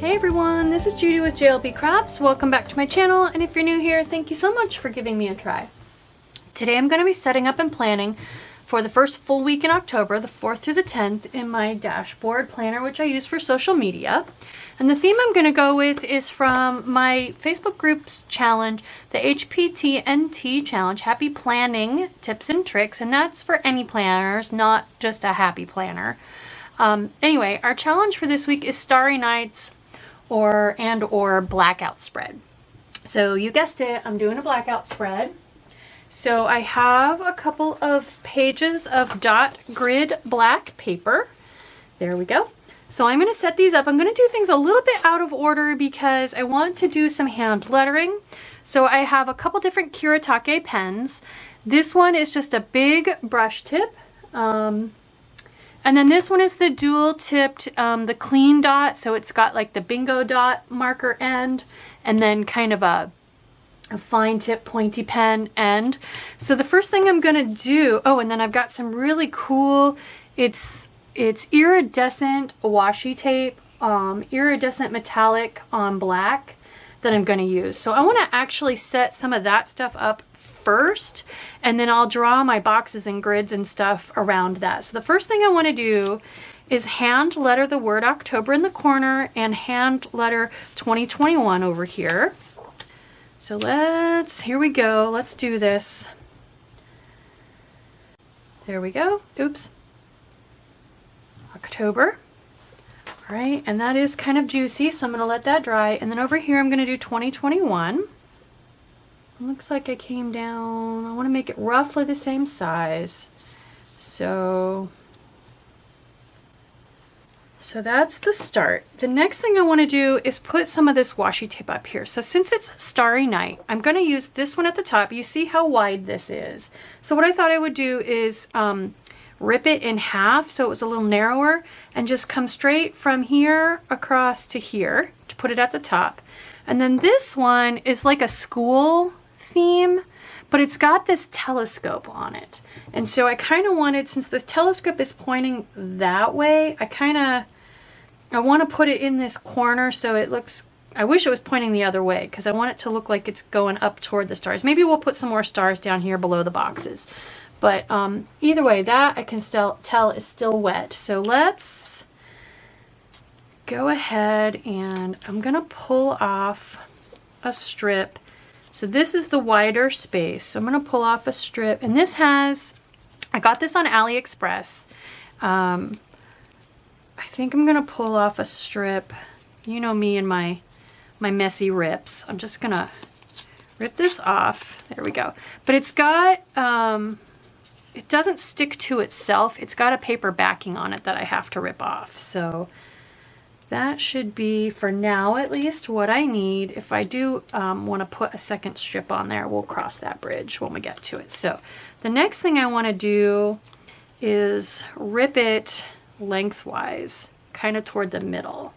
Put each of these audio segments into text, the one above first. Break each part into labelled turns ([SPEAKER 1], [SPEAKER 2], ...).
[SPEAKER 1] Hey everyone, this is Judi with JLBCrafts. Welcome back to my channel, and if you're new here, thank you so much for giving me a try. Today I'm going to be setting up and planning for the first full week in October, the 4th through the 10th, in my dashboard planner, which I use for social media. And the theme I'm going to go with is from my Facebook group's challenge, the HPTNT challenge, Happy Planning Tips and Tricks, and that's for any planners, not just a happy planner. Anyway, our challenge for this week is Starry Nights or Blackout Spread. So you guessed it, I'm doing a blackout spread. So I have a couple of pages of dot grid black paper. There we go. So I'm going to set these up. I'm going to do things a little bit out of order because I want to do some hand lettering. So I have a couple different Kuretake pens. This one is just a big brush tip. And then this one is the dual tipped, the clean dot. So it's got like the bingo dot marker end and then kind of a fine tip pointy pen end. So the first thing I'm gonna do, oh, and then I've got some really cool, it's iridescent washi tape, iridescent metallic on black that I'm gonna use. So I wanna actually set some of that stuff up first, and then I'll draw my boxes and grids and stuff around that. So the first thing I want to do is hand letter the word October in the corner and hand letter 2021 over here. So here we go. Let's do this. There we go. Oops. October. All right, and that is kind of juicy, so I'm going to let that dry. And then over here I'm going to do 2021. Looks like I came down, I want to make it roughly the same size. So that's the start. The next thing I want to do is put some of this washi tape up here. So since it's Starry Night, I'm going to use this one at the top. You see how wide this is. So what I thought I would do is rip it in half so it was a little narrower and just come straight from here across to here to put it at the top. And then this one is like a school theme, but it's got this telescope on it. And so I kind of wanted, since the telescope is pointing that way, I want to put it in this corner so it looks, I wish it was pointing the other way because I want it to look like it's going up toward the stars. Maybe we'll put some more stars down here below the boxes. But either way, that I can still tell is still wet. So let's go ahead and I'm going to pull off a strip. So this is the wider space. So I'm going to pull off a strip, and this has, I got this on AliExpress. I think I'm going to pull off a strip. You know me and my messy rips. I'm just going to rip this off. There we go. But it's got, it doesn't stick to itself. It's got a paper backing on it that I have to rip off. So that should be, for now at least, what I need. If I do want to put a second strip on there, we'll cross that bridge when we get to it. So the next thing I want to do is rip it lengthwise, kind of toward the middle.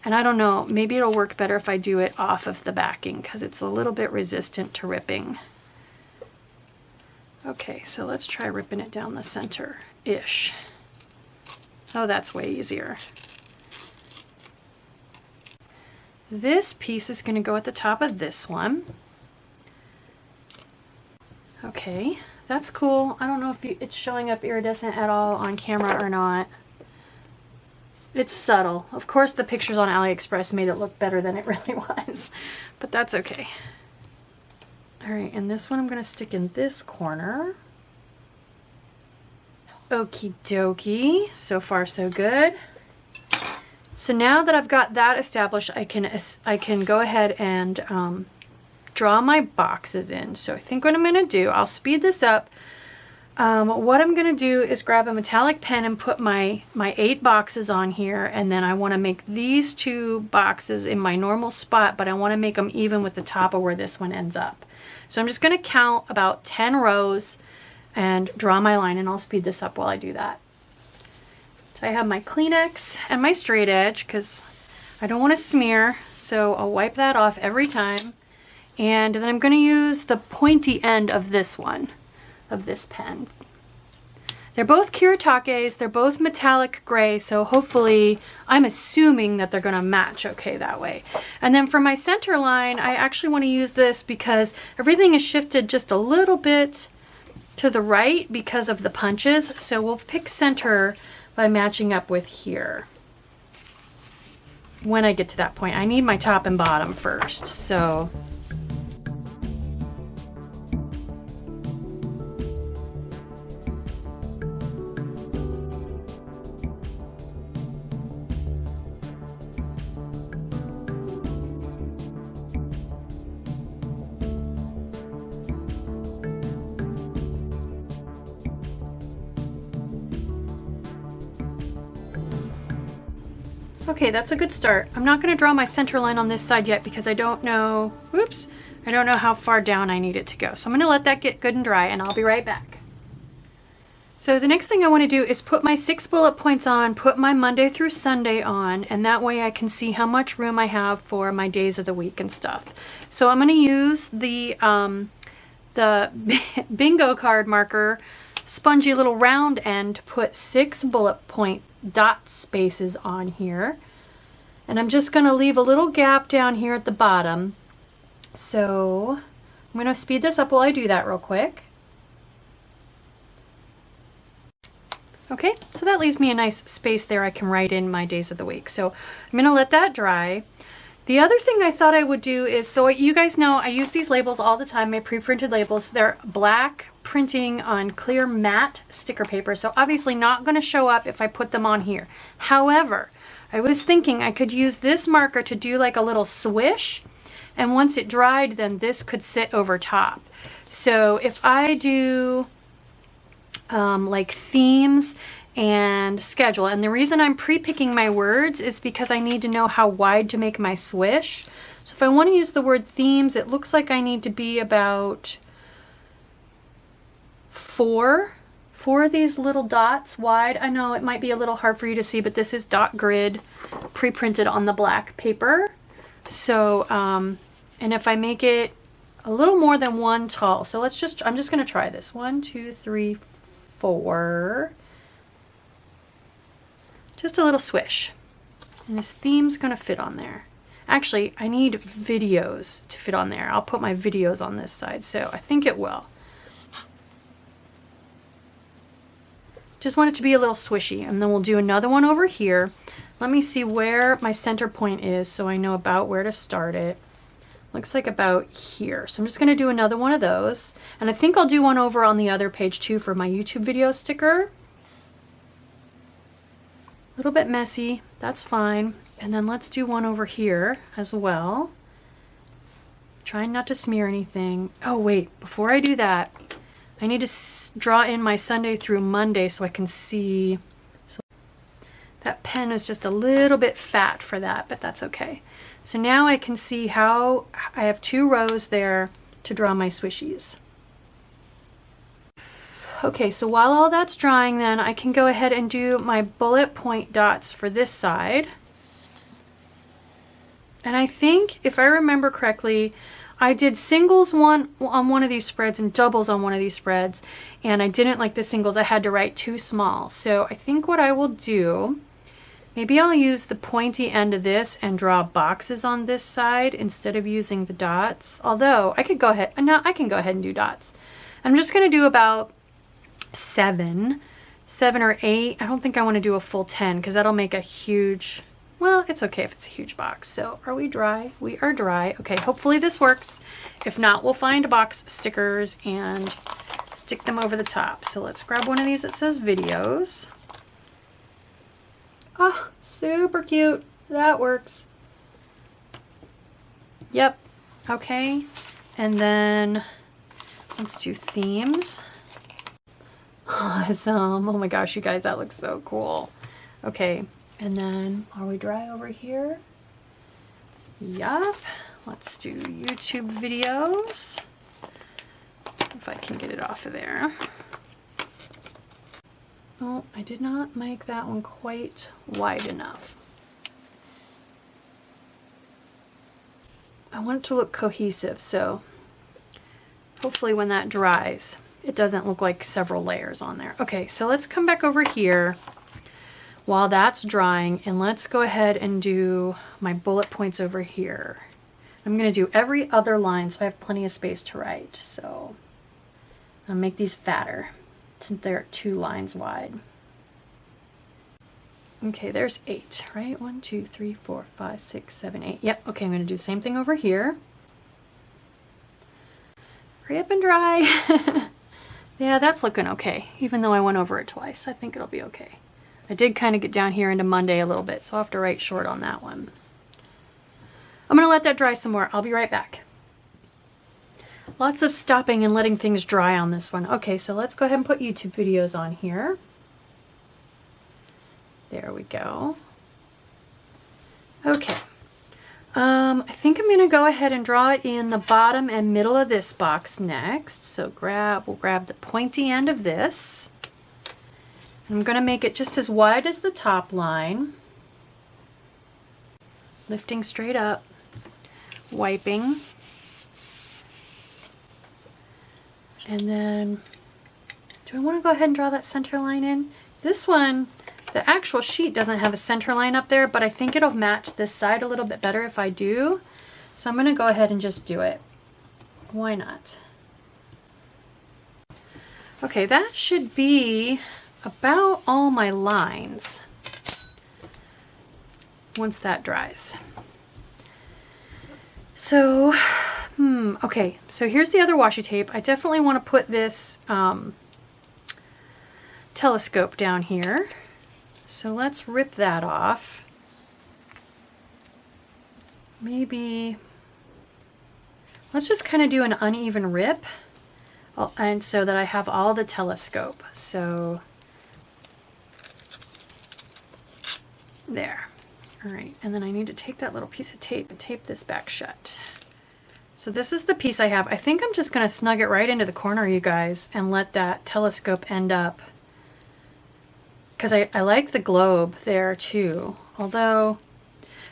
[SPEAKER 1] And I don't know, maybe it'll work better if I do it off of the backing because it's a little bit resistant to ripping. Okay, so let's try ripping it down the center-ish. Oh, that's way easier. This piece is going to go at the top of this one. Okay, that's cool. I don't know if it's showing up iridescent at all on camera or not. It's subtle. Of course, the pictures on AliExpress made it look better than it really was, but that's okay. All right, and this one I'm going to stick in this corner. Okie dokie. So far, so good. So now that I've got that established, I can go ahead and draw my boxes in. So I think what I'm going to do, I'll speed this up. What I'm going to do is grab a metallic pen and put my 8 boxes on here, and then I want to make these 2 boxes in my normal spot, but I want to make them even with the top of where this one ends up. So I'm just going to count about 10 rows and draw my line, and I'll speed this up while I do that. So I have my Kleenex and my straight edge because I don't want to smear, so I'll wipe that off every time. And then I'm going to use the pointy end of this one, of this pen. They're both Kiritakes, they're both metallic gray, so hopefully, I'm assuming that they're gonna match okay that way. And then for my center line, I actually wanna use this because everything is shifted just a little bit to the right because of the punches. So we'll pick center by matching up with here. When I get to that point, I need my top and bottom first, so. Okay, that's a good start. I'm not going to draw my center line on this side yet because I don't know, whoops, I don't know how far down I need it to go. So I'm going to let that get good and dry and I'll be right back. So the next thing I want to do is put my 6 bullet points on, put my Monday through Sunday on, and that way I can see how much room I have for my days of the week and stuff. So I'm going to use the bingo card marker, spongy little round end, to put 6 bullet point dot spaces on here. And I'm just going to leave a little gap down here at the bottom. So I'm going to speed this up while I do that real quick. Okay, so that leaves me a nice space there I can write in my days of the week. So I'm going to let that dry. The other thing I thought I would do is, so you guys know I use these labels all the time, my pre-printed labels. They're black printing on clear matte sticker paper, so obviously not going to show up if I put them on here. However, I was thinking I could use this marker to do like a little swish, and once it dried, then this could sit over top. So if I do like themes and schedule, and the reason I'm pre-picking my words is because I need to know how wide to make my swish. So if I want to use the word themes, it looks like I need to be about four of these little dots wide. I know it might be a little hard for you to see, but this is dot grid pre-printed on the black paper. So and if I make it a little more than 1 tall, so I'm just going to try this. 1, 2, 3, 4. Just a little swish. And this theme's going to fit on there. Actually, I need videos to fit on there. I'll put my videos on this side, so I think it will. Just want it to be a little swishy, and then we'll do another one over here. Let me see where my center point is so I know about where to start it. Looks like about here. So I'm just going to do another one of those. And I think I'll do one over on the other page too for my YouTube video sticker. A little bit messy, that's fine. And then let's do one over here as well. Trying not to smear anything. Oh wait, before I do that, I need to draw in my Sunday through Monday so I can see. So that pen is just a little bit fat for that, but that's okay. So now I can see how I have 2 rows there to draw my swishies. Okay, so while all that's drying, then I can go ahead and do my bullet point dots for this side. And I think, if I remember correctly, I did singles on one of these spreads and doubles on one of these spreads, and I didn't like the singles. I had to write too small. So I think what I will do, maybe I'll use the pointy end of this and draw boxes on this side instead of using the dots. Although I could go ahead, no, I can go ahead and do dots. I'm just going to do about 7 or 8. I don't think I want to do a full 10 because that'll make a huge, well, it's okay if it's a huge box. So are we dry? We are dry. Okay, hopefully this works. If not, we'll find box stickers and stick them over the top. So let's grab one of these that says videos. Oh, super cute. That works. Yep. Okay. And then let's do themes. Awesome. Oh my gosh, you guys, that looks so cool. Okay. And then are we dry over here? Yup. Let's do YouTube videos. If I can get it off of there. Oh, I did not make that one quite wide enough. I want it to look cohesive, so hopefully when that dries, it doesn't look like several layers on there. Okay, so let's come back over here while that's drying, and let's go ahead and do my bullet points over here. I'm going to do every other line so I have plenty of space to write. So I'll make these fatter since they're 2 lines wide. Okay, there's 8, right? 1, 2, 3, 4, 5, 6, 7, 8. Yep, okay, I'm going to do the same thing over here. Hurry up and dry. Yeah, that's looking okay, even though I went over it twice. I think it'll be okay. I did kind of get down here into Monday a little bit, so I'll have to write short on that one. I'm going to let that dry some more. I'll be right back. Lots of stopping and letting things dry on this one. Okay, so let's go ahead and put YouTube videos on here. There we go. Okay. I think I'm going to go ahead and draw it in the bottom and middle of this box next. So we'll grab the pointy end of this. I'm going to make it just as wide as the top line. Lifting straight up. Wiping. And then, do I want to go ahead and draw that center line in? This one, the actual sheet doesn't have a center line up there, but I think it'll match this side a little bit better if I do. So I'm going to go ahead and just do it. Why not? Okay, that should be about all my lines once that dries. So, okay, so here's the other washi tape. I definitely want to put this telescope down here. So let's rip that off. Maybe, let's just kind of do an uneven rip, and so that I have all the telescope. So, there. All right, and then I need to take that little piece of tape and tape this back shut. So this is the piece I have. I think I'm just going to snug it right into the corner, you guys, and let that telescope end up. Because I like the globe there too. Although,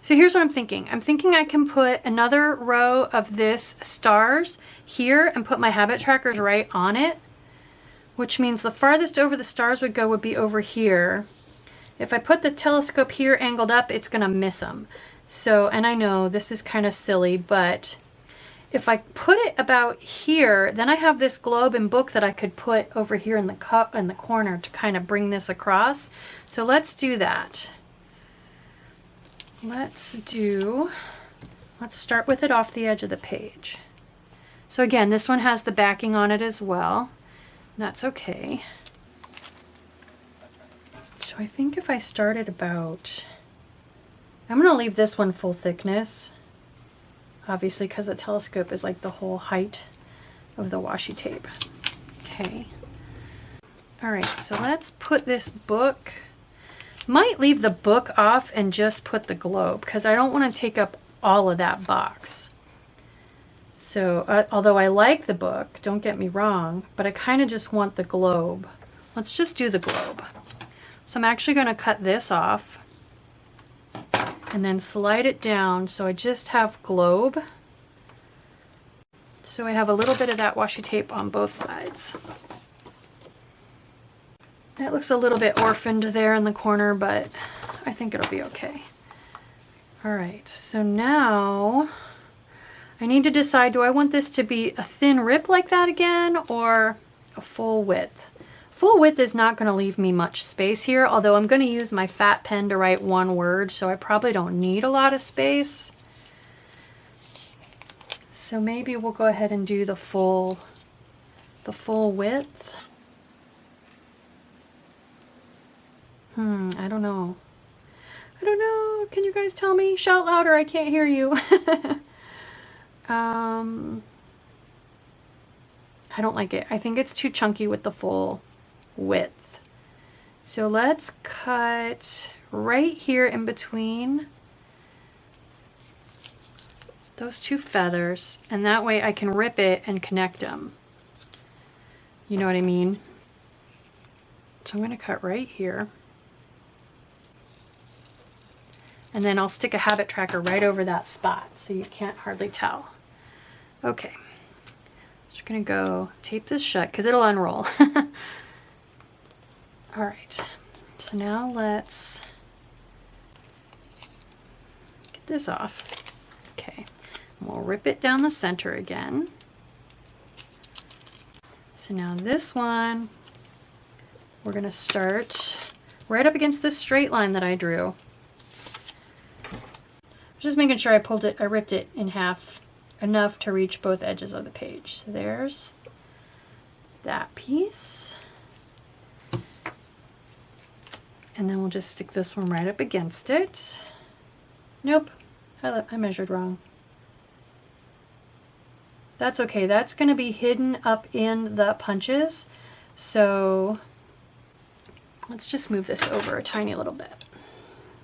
[SPEAKER 1] so here's what I'm thinking. I'm thinking I can put another row of this stars here and put my habit trackers right on it. Which means the farthest over the stars would go would be over here. If I put the telescope here angled up, it's going to miss them. So, and I know this is kind of silly, but if I put it about here, then I have this globe and book that I could put over here in the corner to kind of bring this across. So let's do that. Let's start with it off the edge of the page. So again, this one has the backing on it as well. That's okay. So I think if I started about, I'm going to leave this one full thickness. Obviously, because the telescope is like the whole height of the washi tape. Okay. All right, so let's put this book. Might leave the book off and just put the globe because I don't want to take up all of that box. So, although I like the book, don't get me wrong, but I kind of just want the globe. Let's just do the globe. So I'm actually going to cut this off and then slide it down so I just have globe. So I have a little bit of that washi tape on both sides. It looks a little bit orphaned there in the corner, but I think it'll be okay. All right, so now I need to decide, do I want this to be a thin rip like that again or a full width? Full width is not going to leave me much space here, although I'm going to use my fat pen to write one word, so I probably don't need a lot of space. So maybe we'll go ahead and do the full width. I don't know. I don't know. Can you guys tell me? Shout louder, I can't hear you. I don't like it. I think it's too chunky with the full width. So let's cut right here in between those two feathers, and that way I can rip it and connect them. You know what I mean? So I'm going to cut right here. And then I'll stick a habit tracker right over that spot so you can't hardly tell. Okay. Just gonna go tape this shut because it'll unroll. All right, so now let's get this off. Okay, we'll rip it down the center again. So now this one, we're gonna start right up against this straight line that I drew. Just making sure I ripped it in half enough to reach both edges of the page. So there's that piece. And then we'll just stick this one right up against it. Nope, I measured wrong. That's okay, that's gonna be hidden up in the punches. So let's just move this over a tiny little bit.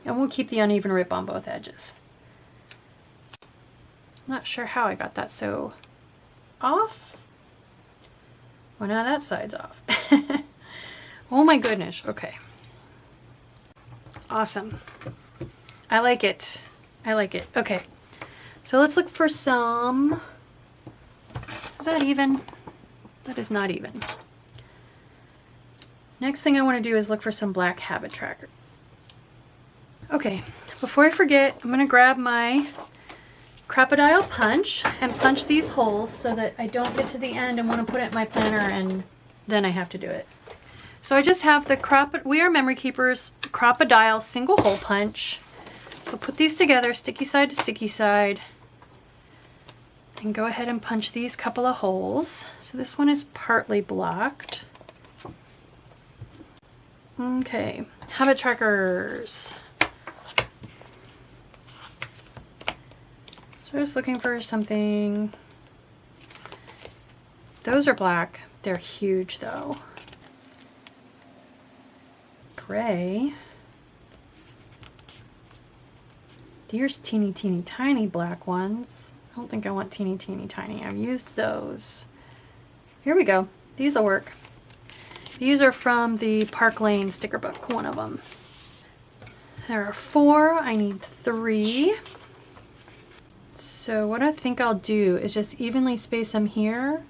[SPEAKER 1] And we'll keep the uneven rip on both edges. Not sure how I got that so off. Well, now that side's off. Oh my goodness, okay. Awesome. I like it. I like it. Okay, so let's look for some, is that even? That is not even. Next thing I want to do is look for some black habit tracker. Okay, before I forget, I'm going to grab my Crop-A-Dile punch and punch these holes so that I don't get to the end and want to put it in my planner and then I have to do it. So I just have the We Are Memory Keepers Crop-A-Dile single hole punch. So put these together, sticky side to sticky side, and go ahead and punch these couple of holes. So this one is partly blocked. Okay, habit trackers. So just looking for something. Those are black. They're huge though. Gray. Here's teeny tiny black ones. I don't think I want teeny tiny. I've used those. Here we go. These will work. These are from the Park Lane sticker book, one of them. There are 4. I need 3. So what I think I'll do is just evenly space them here,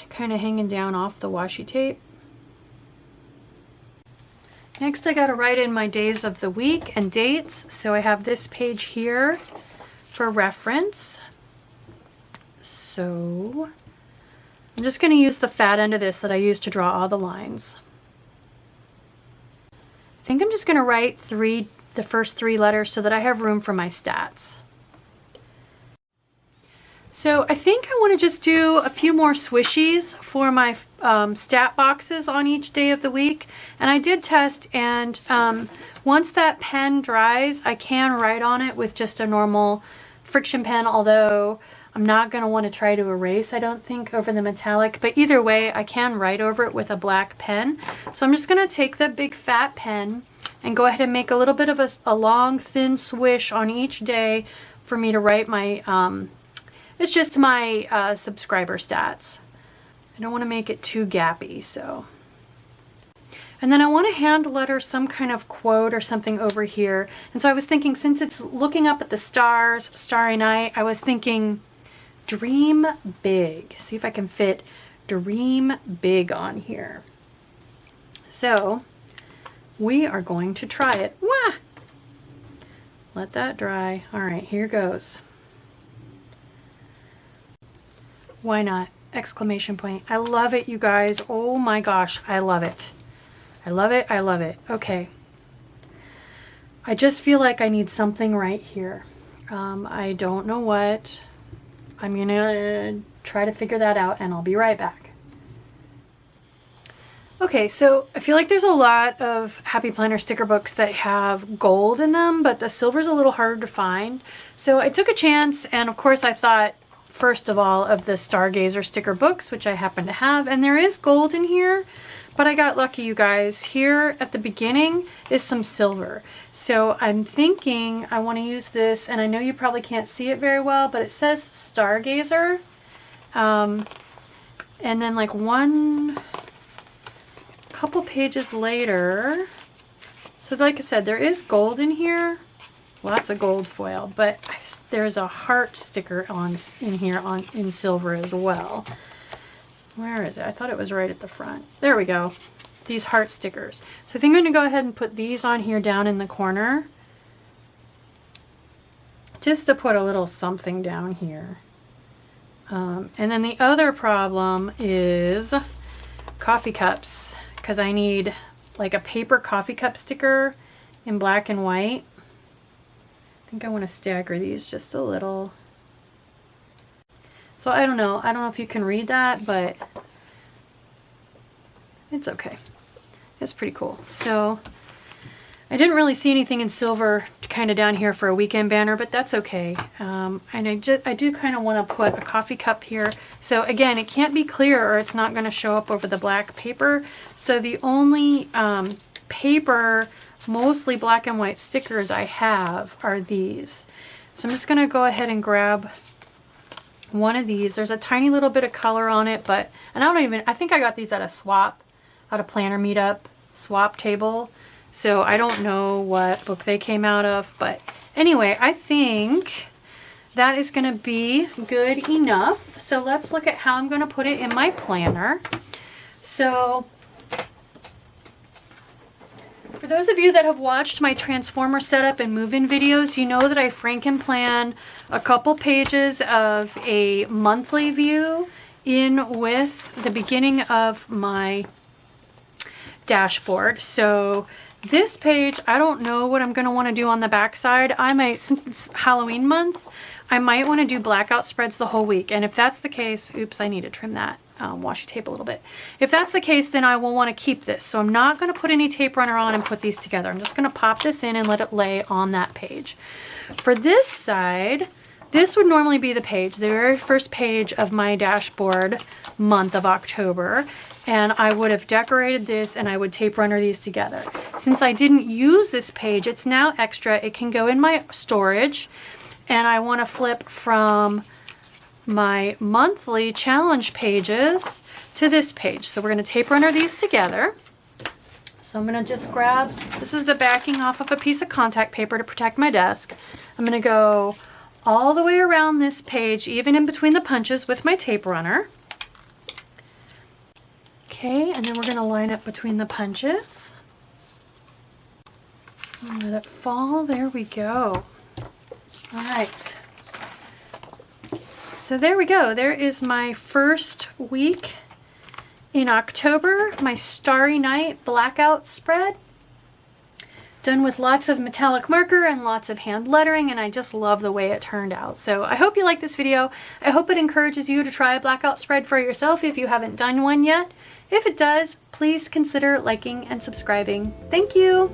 [SPEAKER 1] kind of hanging down off the washi tape. Next I gotta write in my days of the week and dates, so I have this page here for reference. So I'm just gonna use the fat end of this that I used to draw all the lines. I think I'm just gonna write the first 3 letters so that I have room for my stats. So I think I want to just do a few more swishies for my stat boxes on each day of the week. And I did test, and once that pen dries, I can write on it with just a normal friction pen, although I'm not going to want to try to erase, I don't think, over the metallic. But either way, I can write over it with a black pen. So I'm just going to take the big fat pen and go ahead and make a little bit of a long thin swish on each day for me to write my, it's just my subscriber stats. I don't want to make it too gappy, so. And then I want to hand letter some kind of quote or something over here. And so I was thinking, since it's looking up at the stars, starry night, I was thinking dream big. See if I can fit dream big on here. So we are going to try it. Wah! Let that dry. All right, here goes. Why not? Exclamation point. I love it, you guys. Oh my gosh, I love it. I love it, I love it. Okay. I just feel like I need something right here. I don't know what. I'm gonna try to figure that out and I'll be right back. Okay, so I feel like there's a lot of Happy Planner sticker books that have gold in them, but the silver's a little harder to find. So I took a chance, and of course I thought, first of all, of the Stargazer sticker books, which I happen to have, and there is gold in here, but I got lucky, you guys. Here at the beginning is some silver. So I'm thinking I want to use this, and I know you probably can't see it very well, but it says Stargazer. And then like couple pages later, so like I said, there is gold in here, Lots of gold foil, but there's a heart sticker in here in silver as well. Where is it? I thought it was right at the front. There we go. These heart stickers. So I think I'm going to go ahead and put these on here down in the corner. Just to put a little something down here. And then the other problem is coffee cups, because I need like a paper coffee cup sticker in black and white. I think I want to stagger these just a little. So I don't know if you can read that, but it's okay. It's pretty cool. So I didn't really see anything in silver kind of down here for a weekend banner, but that's okay. And I do kind of want to put a coffee cup here. So again, it can't be clear or it's not going to show up over the black paper. So the only paper, mostly black and white stickers I have are these. So I'm just going to go ahead and grab one of these. There's a tiny little bit of color on it, but, and I think I got these at a planner meetup swap table. So I don't know what book they came out of, but anyway, I think that is going to be good enough. So let's look at how I'm going to put it in my planner. So for those of you that have watched my transformer setup and move-in videos, you know that I franken-plan a couple pages of a monthly view in with the beginning of my dashboard. So this page, I don't know what I'm going to want to do on the back side. I might, since it's Halloween month, I might want to do blackout spreads the whole week. And if that's the case, oops, I need to trim that washi tape a little bit. If that's the case, then I will want to keep this. So I'm not going to put any tape runner on and put these together. I'm just going to pop this in and let it lay on that page. For this side, this would normally be the page, the very first page of my dashboard month of October. And I would have decorated this and I would tape runner these together. Since I didn't use this page, it's now extra. It can go in my storage. And I want to flip from my monthly challenge pages to this page. So we're going to tape runner these together. So I'm going to just grab, this is the backing off of a piece of contact paper to protect my desk. I'm going to go all the way around this page, even in between the punches with my tape runner. Okay, and then we're going to line up between the punches. And let it fall. There we go. All right. So there we go. There is my first week in October, my Starry Night Blackout Spread. Done with lots of metallic marker and lots of hand lettering, and I just love the way it turned out. So I hope you like this video. I hope it encourages you to try a blackout spread for yourself if you haven't done one yet. If it does, please consider liking and subscribing. Thank you.